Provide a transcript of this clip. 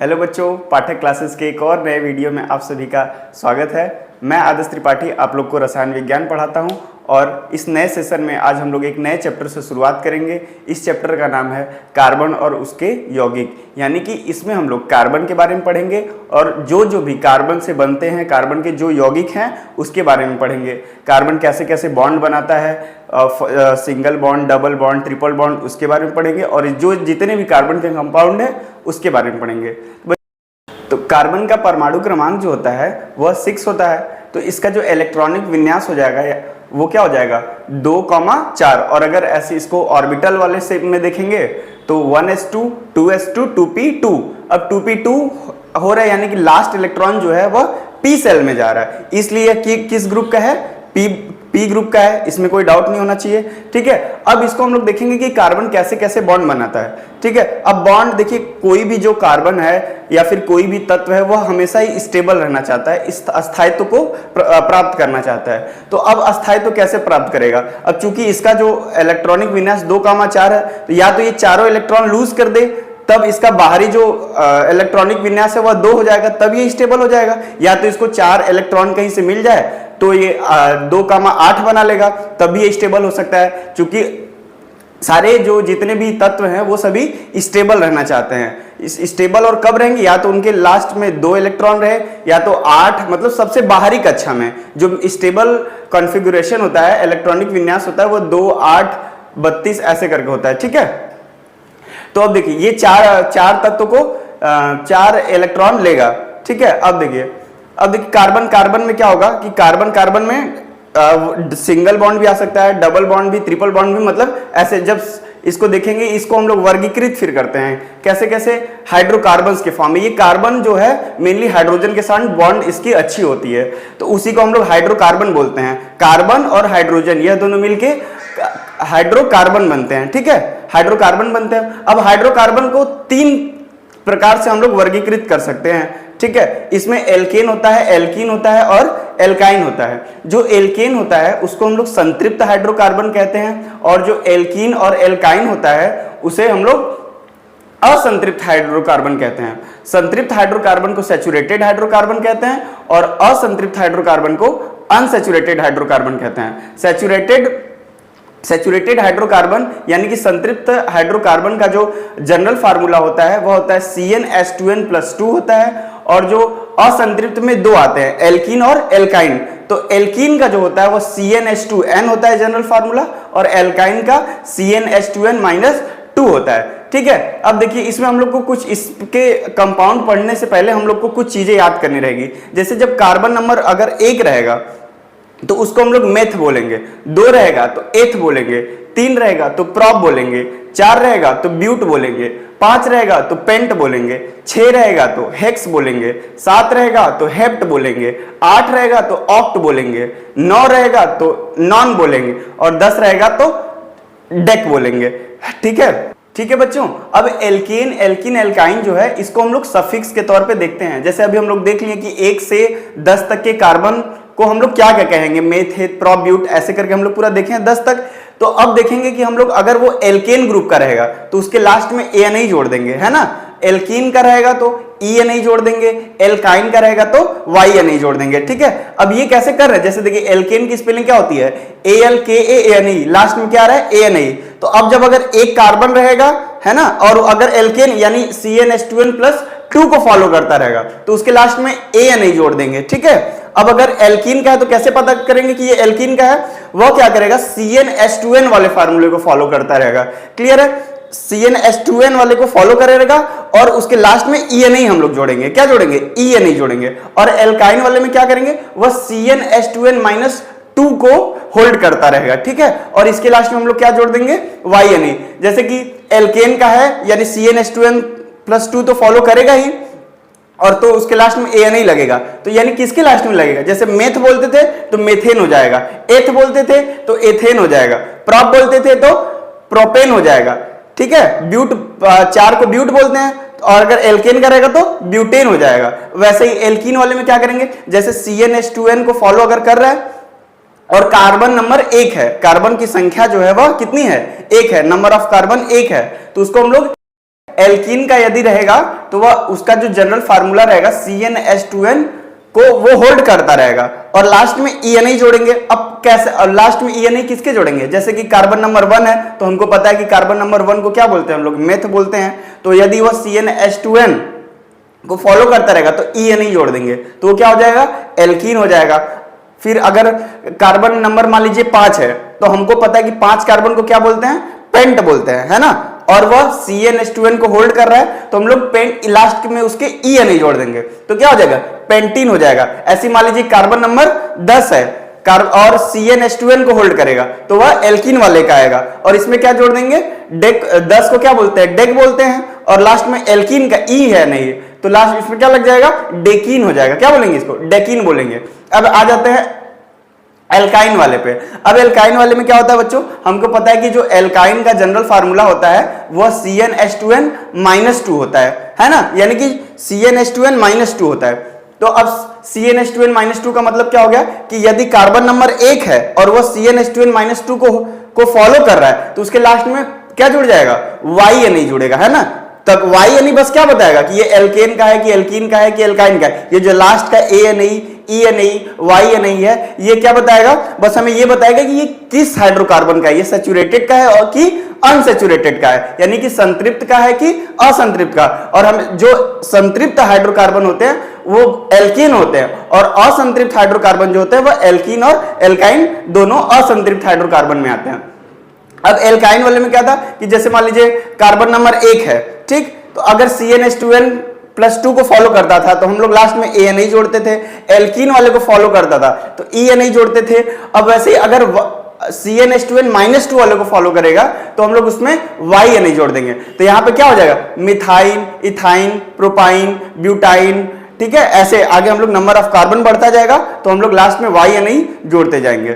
Hello बच्चों, पाठक classes के एक और नए वीडियो में आप सभी का स्वागत है। मैं आदर्श त्रिपाठी आप लोग को रसायन विज्ञान पढ़ाता हूं और इस नए सेशन में आज हम लोग एक नए चैप्टर से शुरुआत करेंगे। इस चैप्टर का नाम है कार्बन और उसके यौगिक, यानी कि इसमें हम लोग कार्बन के बारे में पढ़ेंगे और जो भी कार्बन से बनते हैं, कार्बन के जो यौगिक हैं उसके बारे में पढ़ेंगे। कार्बन कैसे कैसे बॉन्ड बनाता है, single bond, double bond, triple bond, उसके बारे में पढ़ेंगे और जो जितने भी कार्बन के कंपाउंड है उसके बारे में पढ़ेंगे। तो कार्बन का परमाणु क्रमांक जो होता है वह 6 होता है। तो इसका जो इलेक्ट्रॉनिक विन्यास हो जाएगा वो क्या हो जाएगा 2,4। और अगर ऐसे इसको ऑर्बिटल वाले शेप में देखेंगे तो 1s2, 2s2, 2p2। अब 2p2 हो रहा है, यानी कि लास्ट इलेक्ट्रॉन जो है वह p सेल में जा रहा है, इसलिए कि किस ग्रुप का है, पी ग्रुप का है, इसमें कोई डाउट नहीं होना चाहिए। ठीक है, अब इसको हम लोग देखेंगे कि कार्बन कैसे कैसे बॉन्ड बनाता है। ठीक है, अब बॉन्ड देखिए, कोई भी जो कार्बन है या फिर कोई भी तत्व है वह हमेशा ही स्टेबल रहना चाहता है, इस अस्थायित्व को प्राप्त करना चाहता है। तो अब अस्थायित्व कैसे प्राप्त करेगा? अब चूंकि इसका जो इलेक्ट्रॉनिक विन्यास 2,4 है, तो या तो ये चारों इलेक्ट्रॉन लूज कर दे तब इसका बाहरी जो इलेक्ट्रॉनिक विन्यास है वह 2 हो जाएगा, तब ये स्टेबल हो जाएगा, या तो इसको 4 इलेक्ट्रॉन कहीं से मिल जाए तो ये 2,8 बना लेगा, तब भी ये स्टेबल हो सकता है। क्योंकि सारे जो जितने भी तत्व हैं वो सभी स्टेबल रहना चाहते हैं। स्टेबल और कब रहेंगे? या तो उनके लास्ट में 2 इलेक्ट्रॉन रहे, या तो 8, मतलब सबसे बाहरी कक्षा में जो स्टेबल कॉन्फ़िगरेशन होता है, इलेक्ट्रॉनिक विन्यास होता है, वो 2, 8, 32 ऐसे करके होता है। ठीक है, तो अब देखिए ये चार तत्व को 4 इलेक्ट्रॉन लेगा। ठीक है, अब देखिए कार्बन में क्या होगा कि कार्बन में सिंगल बॉन्ड भी आ सकता है, डबल बॉन्ड भी, ट्रिपल बॉन्ड भी, मतलब ऐसे जब इसको देखेंगे इसको हम लोग वर्गीकृत फिर करते हैं कैसे कैसे, हाइड्रोकार्बन्स के फॉर्म में। ये कार्बन जो है मेनली हाइड्रोजन के साथ बॉन्ड इसकी अच्छी होती है, तो उसी को हम लोग हाइड्रोकार्बन बोलते हैं। कार्बन और हाइड्रोजन यह दोनों मिलके हाइड्रोकार्बन बनते हैं। ठीक है, हाइड्रोकार्बन बनते हैं। अब हाइड्रोकार्बन को 3 प्रकार से हम लोग वर्गीकृत कर सकते हैं। ठीक है, इसमें एल्केन होता है, एल्कीन होता है और एल्काइन होता है। जो एल्केन होता है उसको हम लोग संतृप्त हाइड्रोकार्बन कहते हैं, और जो एल्कीन और एल्काइन होता है उसे हम लोग असंतृप्त हाइड्रोकार्बन कहते हैं। संतृप्त हाइड्रोकार्बन को सैचुरेटेड हाइड्रोकार्बन कहते हैं और असंतृप्त हाइड्रोकार्बन को अनसैचुरेटेड हाइड्रोकार्बन कहते हैं। सैचुरेटेड हाइड्रोकार्बन यानी कि संतृप्त हाइड्रोकार्बन का जो जनरल फार्मूला होता है वह होता है CnH2n+2 होता है, और जो असंतृप्त में 2 आते हैं, एल्कीन और एल्काइन। तो एल्कीन का जो होता है वो CnH2n होता है जनरल फार्मूला, और एल्काइन का CnH2n-2 होता है। ठीक है, अब देखिए इसमें हम लोग को कुछ इसके कंपाउंड पढ़ने से पहले हम लोग को कुछ चीजें याद करनी रहेगी। जैसे जब कार्बन नंबर अगर 1 रहेगा तो उसको हम लोग मेथ बोलेंगे, 2 रहेगा तो एथ बोलेंगे, 3 रहेगा तो प्रॉप बोलेंगे, 4 रहेगा तो ब्यूट बोलेंगे, 5 रहेगा तो पेंट बोलेंगे, 6 रहेगा तो हेक्स बोलेंगे, 7 रहेगा तो हेप्ट बोलेंगे, 8 रहेगा तो ऑक्ट बोलेंगे, 9 रहेगा तो नॉन बोलेंगे, और 10 रहेगा तो डेक बोलेंगे। ठीक है बच्चों, अब एल्केन, एल्कीन, एल्काइन जो है इसको हम लोग सफिक्स के तौर पे देखते हैं। जैसे अभी हम लोग देख लिए कि 1 से 10 तक के कार्बन को हम लोग क्या क्या कहेंगे, मेथ, हेथ, प्रॉप, ब्यूट, ऐसे करके हम लोग पूरा देखें 10 तक। तो अब देखेंगे कि हम लोग अगर वो एल्केन ग्रुप का रहेगा तो उसके लास्ट में ANI जोड़ देंगे, है ना। एल्कीन का रहेगा तो ENI जोड़ देंगे, एल्काइन का रहेगा तो YNI जोड़ देंगे। ठीक है, अब ये कैसे कर रहे हैं? जैसे देखिए एल्केन की स्पेलिंग क्या होती है, ALKANI, लास्ट में क्या आ रहा है ANI। तो अब जब अगर एक कार्बन रहेगा, है ना, और अगर एल्केन यानी CnH2n+2 को फॉलो करता रहेगा तो उसके लास्ट में ANI जोड़ देंगे। ठीक है, अब अगर एल्कीन का है तो कैसे पता करेंगे कि ये एल्कीन का है? वह क्या करेगा, CnH2n वाले फार्मूले को फॉलो करता रहेगा। क्लियर है, CnH2n वाले को फॉलो करेगा और उसके लास्ट में ENI हम लोग जोड़ेंगे। क्या जोड़ेंगे? ENI जोड़ेंगे। और एल्काइन वाले में क्या करेंगे, वह CnH2n-2 को होल्ड करता रहेगा। ठीक है, और इसके लास्ट में हम लोग क्या जोड़ देंगे, YNI। जैसे कि एल्केन का है यानी CnH2n+2 तो फॉलो करेगा ही, और तो उसके लास्ट में ANI लगेगा। तो यानी किसके लास्ट में लगेगा? जैसे मेथ बोलते थे तो मेथेन हो जाएगा, एथ बोलते थे तो एथेन हो जाएगा, प्रॉप बोलते थे तो प्रोपेन हो जाएगा। ठीक है, ब्यूट, 4 को ब्यूट बोलते हैं, और अगर एल्केन का रहेगा तो ब्यूटेन हो जाएगा। वैसे ही एल्कीन वाले में क्या करेंगे, जैसे CnH2n को फॉलो अगर कर रहा है और कार्बन नंबर 1 है, कार्बन की संख्या जो है वह कितनी है, 1 है, नंबर ऑफ कार्बन 1 है, तो उसको हम लोग एल्कीन का यदि रहेगा तो वह उसका जो जनरल फार्मूला रहेगा CnH2n को वो होल्ड करता रहेगा, और लास्ट में ENA जोड़ेंगे। अब कैसे, और लास्ट में ENA किसके जोड़ेंगे, जैसे कि कार्बन नंबर 1 है तो हमको पता है कि कार्बन नंबर 1 को क्या बोलते हैं हम लोग, मेथ बोलते हैं। तो यदि वह CnH2n को फॉलो करता रहेगा तो ENA जोड़ देंगे, तो वो क्या हो जाएगा, एल्कीन हो जाएगा। फिर अगर कार्बन नंबर मान लीजिए 5 है तो हमको पता है कि 5 कार्बन को क्या बोलते हैं, पेंट बोलते हैं, है ना, और वह CnH2n को होल्ड कर रहा है तो हम लोग पेंट लास्ट में उसके ENA जोड़ देंगे, तो क्या हो जाएगा, पेंटीन हो जाएगा। ऐसी मान लीजिए कार्बन नंबर 10 है और CnH2n को होल्ड करेगा तो वह एल्कीन वाले का आएगा, और इसमें क्या जोड़ देंगे, डेक, 10 को क्या बोलते हैं, डेक बोलते हैं, और लास्ट में एल्कीन का ई है नहीं, तो लास्ट इसमें क्या लग जाएगा, डेकीन हो जाएगा। क्या बोलेंगे इसको, डेकीन बोलेंगे। अब आ जाते हैं एल्काइन वाले पे। अब एल्काइन वाले में क्या होता है बच्चों, हमको पता है कि जो एल्काइन का जनरल फार्मूला होता है वह CnH2n-2 होता है ना, यानी कि CnH2n-2 होता है। तो अब CnH2n-2 का मतलब क्या हो गया कि यदि कार्बन नंबर 1 है और वह CnH2n-2 को फॉलो कर रहा है तो उसके लास्ट में क्या जुड़ जाएगा, YNA जुड़ेगा, है ना। तब YNA बस क्या बताएगा कि ये एल्केन का है कि एल्कीन का है कि एल्काइन का है। ये जो लास्ट का ANA, ENA, YNA है, ये क्या बताएगा, बस हमें ये बताएगा कि ये किस हाइड्रोकार्बन का है, ये सैचुरेटेड का है और कि अनसैचुरेटेड का है, यानी कि संतृप्त का है कि असंतृप्त का। और हम जो संतृप्त हाइड्रोकार्बन होते हैं वो एल्कीन होते हैं, और असंतृप्त हाइड्रोकार्बन जो होते हैं वह एल्कीन और एल्काइन दोनों असंतृप्त हाइड्रोकार्बन में आते हैं। अब एल्काइन वाले में क्या था कि जैसे मान लीजिए कार्बन नंबर 1 है, ठीक, तो अगर CnH2n+2 को फॉलो करता था तो हम लोग लास्ट में ANA जोड़ते थे, एल्कीन वाले को फॉलो करता था तो ENA जोड़ते थे। अब वैसे ही अगर CnH2n-2 वाले को फॉलो करेगा तो हम लोग उसमें YNA जोड़ देंगे, तो यहां पे क्या हो जाएगा, मिथाइन, इथाइन, प्रोपाइन, ब्यूटाइन, ठीक है। ऐसे आगे हम लोग नंबर ऑफ कार्बन बढ़ता जाएगा तो हम लोग लास्ट में YNA जोड़ते जाएंगे।